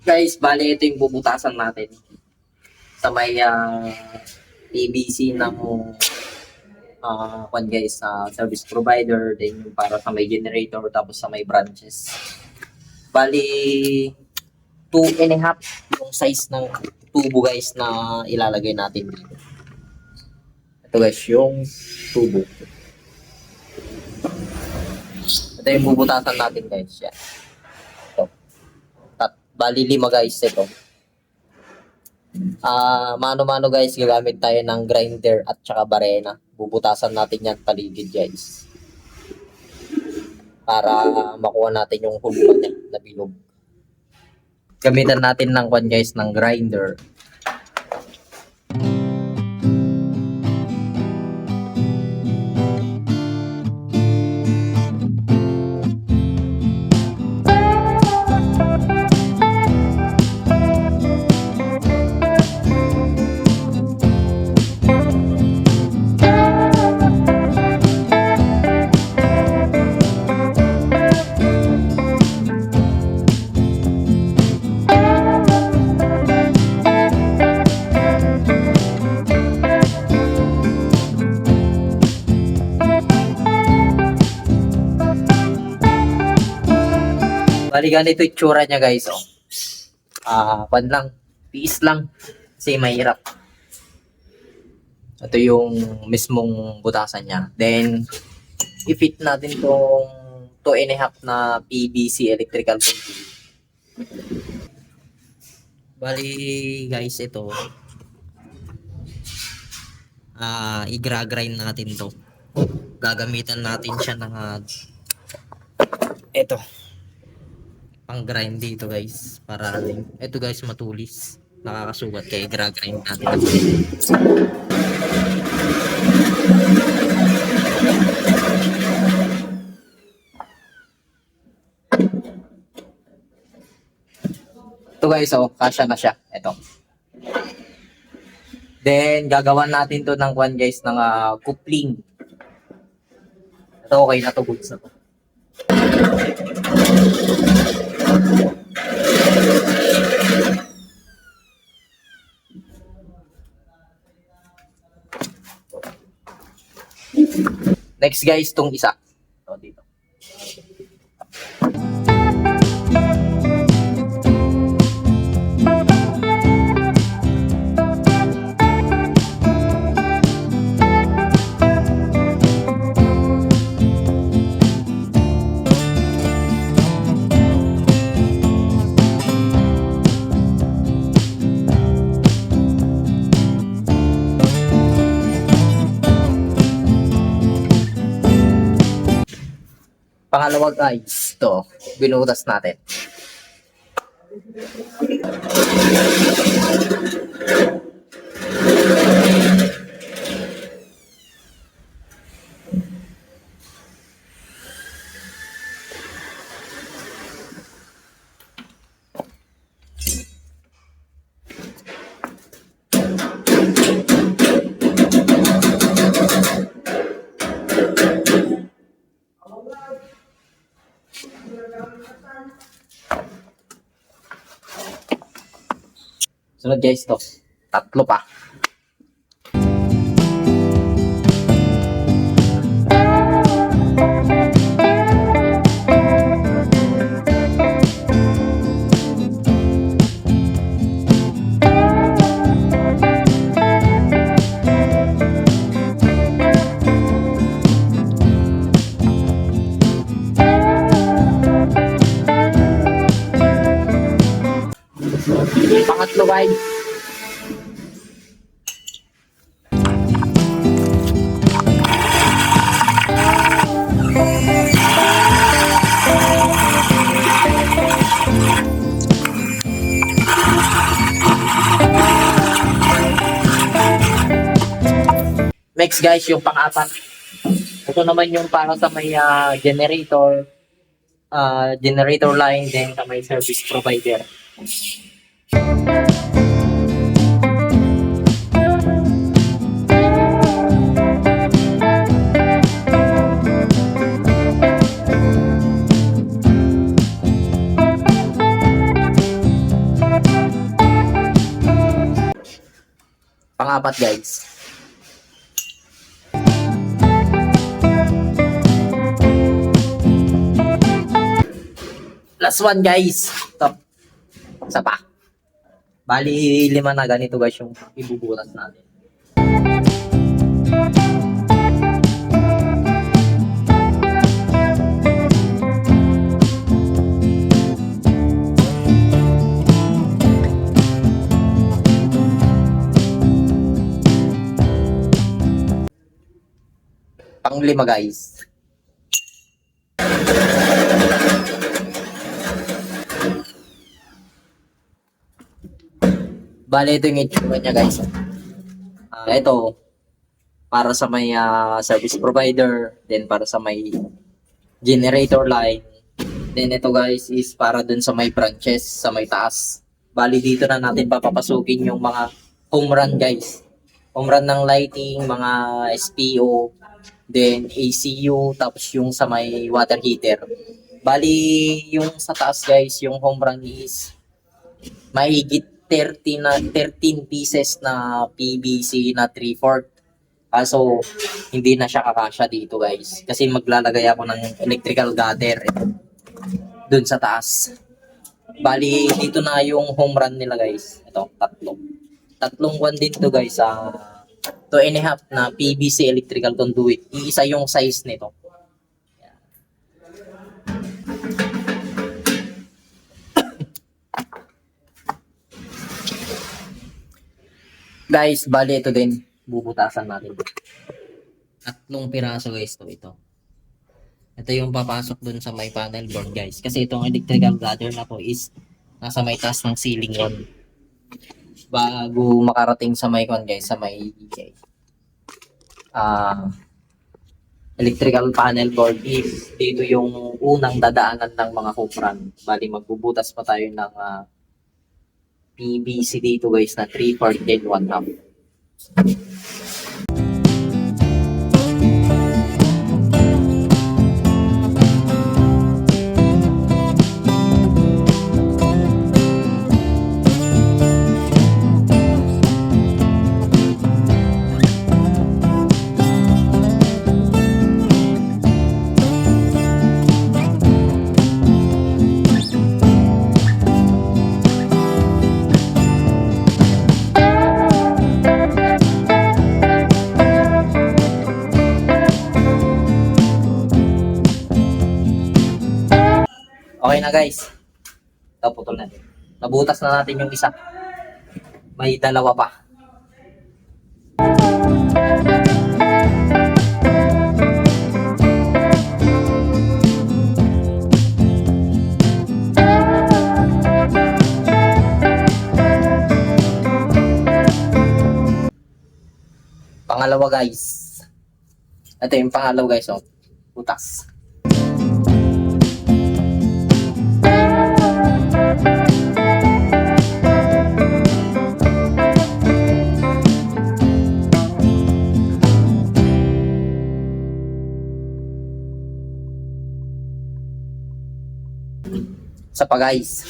Guys, bali ito yung bubutasan natin sa may ABC ng guys sa service provider, then yung para sa may generator, tapos sa may branches. Bali 2.5 yung size ng tubo guys na ilalagay natin dito. Ito guys yung tubo. Ito yung bubutasan natin guys. Yan. Bali 5 guys ito. Mano-mano guys, gagamit tayo ng grinder at saka barena. Bubutasan natin yan paligid guys. Para makuha natin yung hulugan niya na bilog. Gamitan natin ng guys ng grinder. Bali ganito yung tsura niya guys. Pan lang. Piis lang. Kasi mahirap. Ito yung mismong butasan niya. Then, i-fit natin tong 2.5 na PVC electrical conduit. Bali guys ito. I-grind natin to. Gagamitan natin siya ng ito. Pang grind dito guys para ito guys matulis, nakakasugat kaya i-grind natin. Ito guys kasya na siya ito. Then gagawan natin to ng guys ng coupling. Ito okay na to, goods na to. Next guys, tong isa. Ito dito. Pangalawa guys, ito, binutas natin. Sunod guys, ito. Tatlo pa. Pangatlo guys. Next guys, yung pang-apat. Ito naman yung para sa may generator line din sa may service provider. pang-apat guys. Last one guys. Top. Isa pa. Bali 5 na ganito guys yung ibubutas natin. Pang-5 guys. Bale, ito yung itsura niya guys. Ito, para sa may service provider, then para sa may generator line. Then ito guys is para dun sa may branches, sa may taas. Bali, dito na natin papapasukin yung mga home run guys. Home run ng lighting, mga SPO, then ACU, tapos yung sa may water heater. Bali, yung sa taas guys, yung home run is mahigit 13 pieces na PVC na 3/4. Kaso, hindi na siya kakasya dito guys. Kasi maglalagay ako ng electrical gutter dun sa taas. Bali, dito na yung home run nila guys. Ito, tatlong one din to guys. 2.5 na PVC electrical conduit. Iisa yung size nito. Guys, bali ito din. Bubutasan natin. 3 piraso guys to ito. Ito yung papasok dun sa may panel board guys. Kasi itong electrical ladder na po is nasa may taas ng ceiling yon. Bago makarating sa may guys, sa may electrical panel board is dito yung unang dadaanan ng mga home run. Bali magbubutas pa tayo ng PVC dito guys na 3/4 and 1/2. Okay na guys. Ito, putol natin. Nabutas na natin yung isa. May 2 pa. Pangalawa guys. Ito yung pangalawa guys. Oh. Butas. Sa pa guys.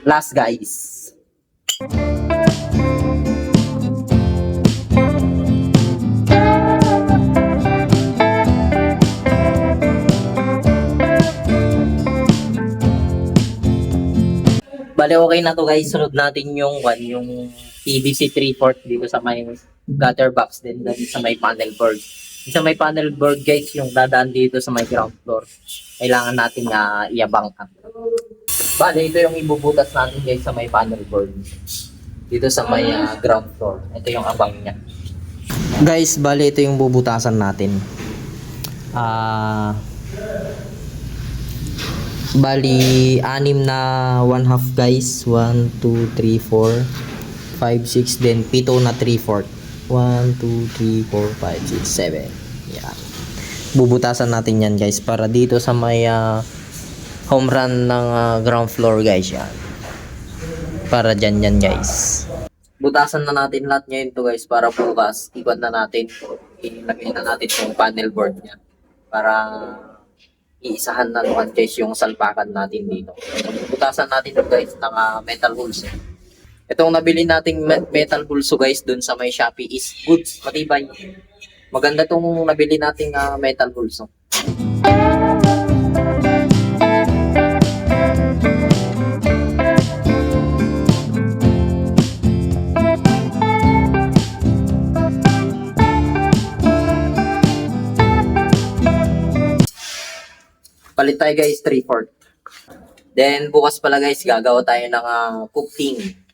Last guys. Bale, okay na to guys. Sunod natin yung PVC 3/4 dito sa may gutter box din sa may panel board. Sa may panel board guys, yung dadaan dito sa may ground floor. Kailangan natin iabang. Bale, ito yung ibubutas natin guys sa may panel board. Dito sa may ground floor. Ito yung abang niya. Guys, bale ito yung bubutasan natin. Bali, 6 na 1/2 guys. 1, 2, 3, 4, 5, 6, then 7 na 3/4. 1, 2, 3, 4, 5, 6, 7. Yan. Bubutasan natin yan guys para dito sa may home run ng ground floor guys. Yan. Para dyan yan guys. butasan na natin lahat ngayon to guys para bukas iwan na natin. Ilagay na natin yung panel board niya para iisahan na naman guys yung salpakan natin dito. So, butasan natin to guys ng metal holes. Itong nabili nating metal holes guys dun sa may Shopee is goods, matibay. Maganda tong nabili nating metal holes. Palit tayo guys, 3/4. Then bukas pala guys, gagawa tayo ng cooking.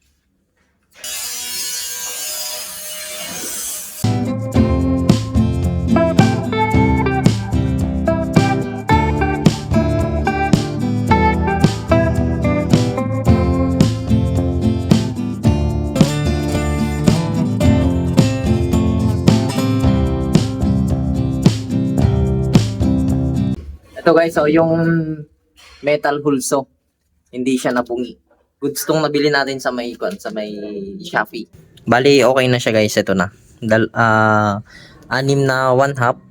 Ito guys, so yung metal hulso, hindi siya nabungi. Goods tong nabili natin sa may Shopee. Bali, okay na siya guys, ito na. 6 na 1/2.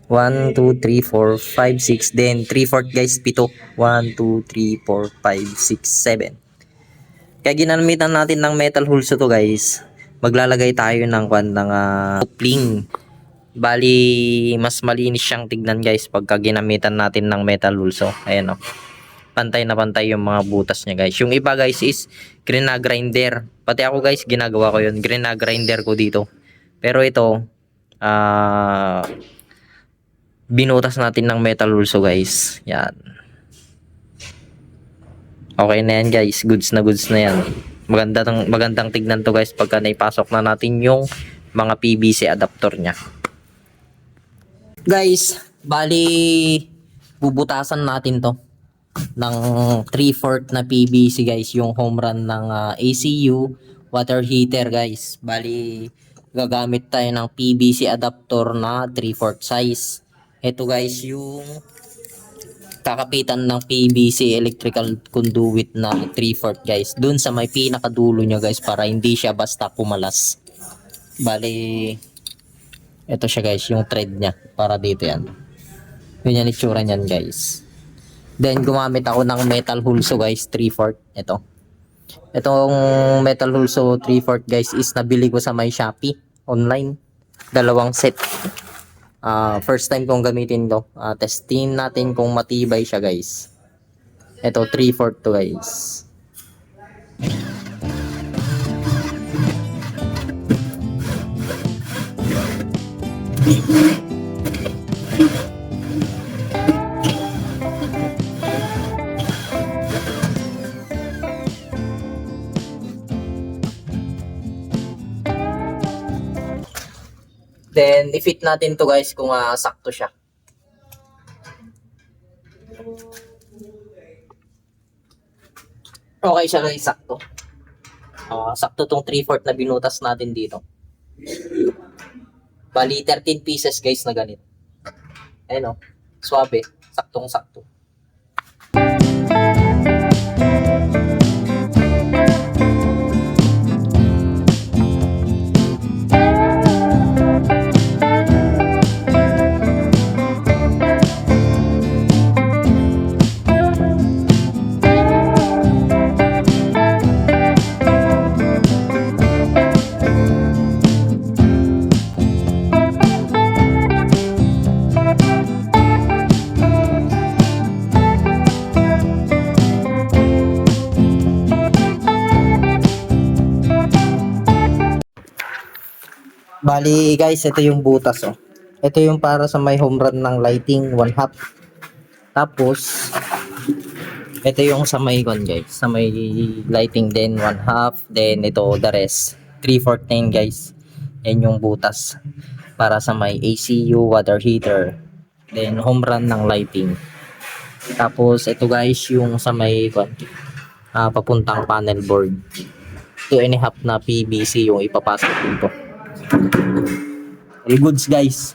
1, 2, 3, 4, 5, 6. Then 3/4 guys, 7. 1, 2, 3, 4, 5, 6, 7. Kaya ginamitan natin ng metal hulso to guys. Maglalagay tayo ng coupling. Bali, mas malinis siyang tignan guys pagka ginamitan natin ng metal hulso. Ayan o. Pantay na pantay yung mga butas niya guys. Yung iba guys is grinder. Pati ako guys, ginagawa ko yun. Grinder ko dito. Pero ito, binutas natin ng metal hulso guys. Yan. Okay na yan guys. Goods na yan. Magandang tignan to guys pagka naipasok na natin yung mga PVC adapter niya. Guys, bali bubutasan natin to ng 3/4 na PVC guys, yung home run ng ACU water heater guys. Bali gagamit tayo ng PVC adapter na 3/4 size. Ito guys yung kakapitan ng PVC electrical conduit na 3/4 guys, dun sa may pinakadulo niya guys para hindi siya basta kumalas. Bali ito siya guys, yung thread niya para dito yan. Ganyan itsura niyan guys. Then gumamit ako ng metal hulso guys, 3/4. Itong metal hulso 3/4 guys is nabili ko sa may Shopee online. 2 set. First time kong gamitin to. Testin natin kung matibay siya guys. Ito 3/4 to guys. Then i-fit natin to guys kung sakto siya. Okay siya guys, sakto. Sakto tong 3/4 na binutas natin dito. Bali 13 pieces guys na ganito. Ayun o, swabe, saktong sakto. Bali guys, ito yung butas oh. Ito yung para sa may home run ng lighting 1/2. Tapos ito yung sa may guys, sa may lighting din 1/2. Then ito the rest 3/4 na yun guys. Yan yung butas para sa may ACU water heater. Then home run ng lighting. Tapos ito guys yung sa may papuntang panel board. 2.5 na PVC yung ipapasok dito. All goods guys.